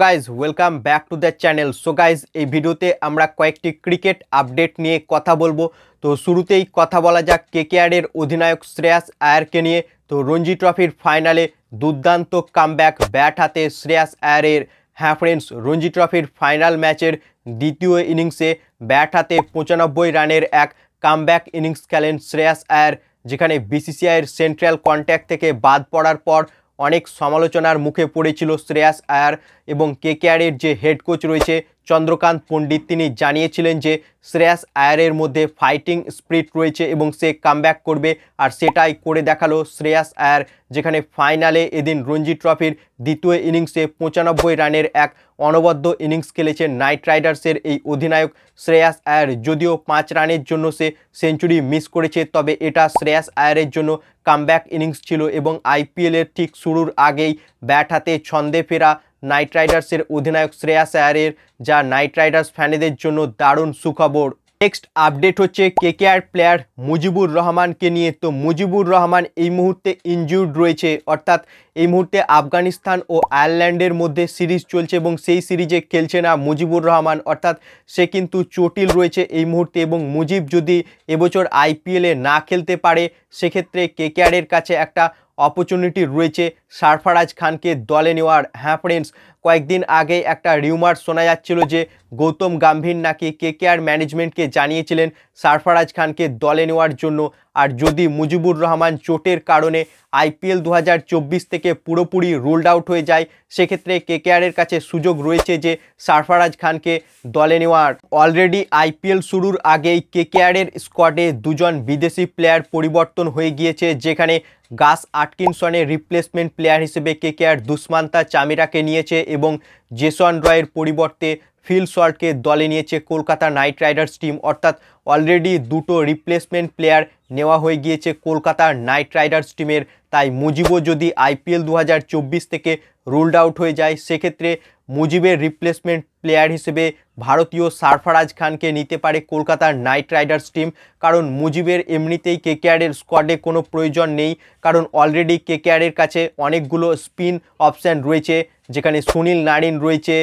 Guys welcome back to the channel. So guys এই ভিডিওতে আমরা কয়েকটি ক্রিকেট আপডেট নিয়ে কথা বলবো। তো শুরুতেই কথা বলা যাক কেকেআরের অধিনায়ক শ্রেয়াস আয়ারকে নিয়ে। তো রঞ্জি ট্রফির ফাইনালে দুর্দান্ত কামব্যাক ব্যাট হাতে শ্রেয়াস আয়ারের। হ্যাঁ ফ্রেন্ডস, রঞ্জি ট্রফির ফাইনাল ম্যাচের দ্বিতীয় ইনিংসে ব্যাট হাতে 95 রানের এক কামব্যাক ইনিংস খেলেন শ্রেয়াস আয়ার, যেখানে বিসিসিআইয়ের সেন্ট্রাল কন্ট্যাক্ট থেকে বাদ পড়ার পর অনেক সমালোচনার মুখে পড়েছিল শ্রেয়াস আয়ার। এবং কেকেআরের যে হেড কোচ রয়েছে চন্দ্রকান্ত পণ্ডিত, তিনি জানিয়েছিলেন যে শ্রেয়াস আয়ারের মধ্যে ফাইটিং স্পিরিট রয়েছে এবং সে কামব্যাক করবে, আর সেটাই করে দেখালো শ্রেয়াস আয়ার, যেখানে ফাইনালে এদিন রঞ্জি ট্রফির দ্বিতীয় ইনিংসে 95 রানের এক অনবদ্য ইনিংস খেলেছেন নাইট রাইডার্সের এই অধিনায়ক শ্রেয়াস আয়ার। যদিও 5 রানের জন্য সে সেঞ্চুরি মিস করেছে, তবে এটা শ্রেয়াস আয়ারের জন্য কামব্যাক ইনিংস ছিল এবং আইপিএলের ঠিক শুরুর আগেই ব্যাট হাতে ছন্দে ফেরা নাইট রাইডার্সের অধিনায়ক শ্রেয়াস আয়ারের, যা নাইট রাইডার্স ফ্যানেদের জন্য দারুণ সুখবর। নেক্সট আপডেট হচ্ছে কেকেআর প্লেয়ার মুজিবুর রহমানকে নিয়ে। তো মুজিবুর রহমান এই মুহূর্তে ইনজিউর্ড রয়েছে, অর্থাৎ এই মুহূর্তে আফগানিস্তান ও আয়ারল্যান্ডের মধ্যে সিরিজ চলছে এবং সেই সিরিজে খেলছে না মুজিবুর রহমান, অর্থাৎ সে কিন্তু চোটিল রয়েছে এই মুহূর্তে। এবং মুজিব যদি এবছর আইপিএলে না খেলতে পারে, সেক্ষেত্রে কেকেআরের কাছে একটা অপরচুনিটি রয়েছে সারফারাজ খানকে দলে নেওয়ার। হ্যাঁ ফ্রেন্ডস, কয়েকদিন আগে একটা রিউমার শোনা যাচ্ছিল যে গৌতম গম্ভীর নাকি কেকেআর ম্যানেজমেন্টকে জানিয়েছিলেন সারফারাজ খানকে দলে নেওয়ার জন্য। আর যদি মুজিবুর রহমান চোটের কারণে আইপিএল 2024 থেকে পুরোপুরি রুলড আউট হয়ে যায়, সেক্ষেত্রে কেকেআরের কাছে সুযোগ রয়েছে যে সারফারাজ খানকে দলে নেওয়ার। অলরেডি আইপিএল শুরুর আগেই কেকেআরের স্কোয়াডে দুজন বিদেশি প্লেয়ার পরিবর্তন হয়ে গিয়েছে, যেখানে গাস আটকিনসনের রিপ্লেসমেন্ট প্লেয়ার হিসেবে কেকেআর দুষ্মান্তা চামিরাকে নিয়েছে এবং জেসন রয়ের পরিবর্তে ফিল সল্টকে দলে নিয়েছে কলকাতা নাইট রাইডার্স টিম। অর্থাৎ অলরেডি দুটো রিপ্লেসমেন্ট প্লেয়ার নেওয়া হয়ে গিয়েছে কলকাতার নাইট রাইডার্স টিমের। তাই মুজিবও যদি আইপিএল 2024 থেকে রুলড আউট হয়ে যায়, সেক্ষেত্রে মুজিবের রিপ্লেসমেন্ট প্লেয়ার হিসেবে ভারতীয় সারফারাজ খানকে নিতে পারে কলকাতার নাইট রাইডার্স টিম। কারণ মুজিবের এমনিতেই কেকেআরের স্কোয়াডে কোনো প্রয়োজন নেই, কারণ অলরেডি কেকেআরের কাছে অনেকগুলো স্পিন অপশান রয়েছে, যেখানে সুনীল নারিন রয়েছে,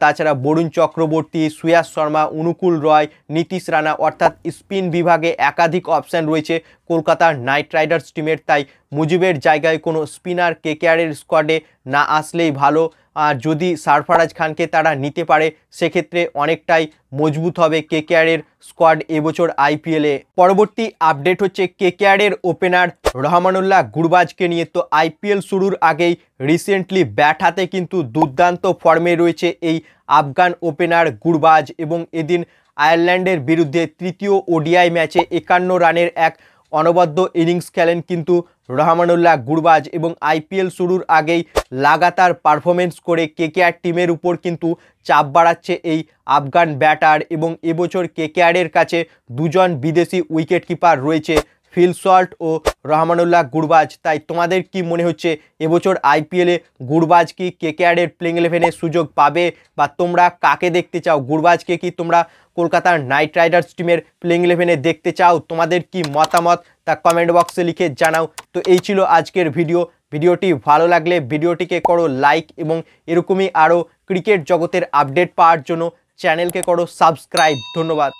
তাছাড়া বরুণ চক্রবর্তী, সুয়াস শর্মা, অনুকূল রয়, নীতিশ রানা, অর্থাৎ স্পিন বিভাগে একাধিক অপশান রয়েছে কলকাতার নাইট রাইডার্স টিমের। তাই মুজিবের জায়গায় কোনো স্পিনার কেকেআরের স্কোয়াডে না আসলেই ভালো। আর যদি সারফারাজ খানকে তারা নিতে পারে, সেক্ষেত্রে অনেকটাই মজবুত হবে কেকেআরের স্কোয়াড এবছর আইপিএলে। পরবর্তী আপডেট হচ্ছে কেকেআরের ওপেনার রহমানুল্লাহ গুরবাজকে নিয়ে। তো আইপিএল শুরুর আগেই রিসেন্টলি ব্যাট হাতে কিন্তু দুর্দান্ত ফর্মে রয়েছে এই আফগান ওপেনার গুরবাজ, এবং এদিন আয়ারল্যান্ডের বিরুদ্ধে তৃতীয় ওডিআই ম্যাচে 51 রানের এক অনবদ্য ইনিংস খেলেন কিন্তু রহমানুল্লাহ গুরবাজ। এবং আইপিএল শুরুর আগেই লাগাতার পারফরমেন্স করে কেকেআর টিমের উপর কিন্তু চাপ বাড়াচ্ছে এই আফগান ব্যাটার। এবং এবছর কেকেআরের কাছে দুজন বিদেশি উইকেট কিপার রয়েছে, ফিল সল্ট ও রহমানুল্লাহ গুরবাজ। তাই তোমাদের কি মনে হচ্ছে এবছর আইপিএলে গুরবাজ কি কেকেআরের প্লেইং 11-এ সুযোগ পাবে, বা তোমরা কাকে দেখতে চাও? গুরবাজকে কি তোমরা কলকাতার নাইট রাইডার্স টিমের প্লেইং 11-এ দেখতে চাও? তোমাদের কি মতামত তা কমেন্ট বক্সে লিখে জানাও। তো এই ছিল আজকের ভিডিওটি ভালো লাগলে ভিডিওটিকে করো লাইক, এবং এরকমই আরও ক্রিকেট জগতের আপডেট পাওয়ার জন্য চ্যানেলকে করো সাবস্ক্রাইব। ধন্যবাদ।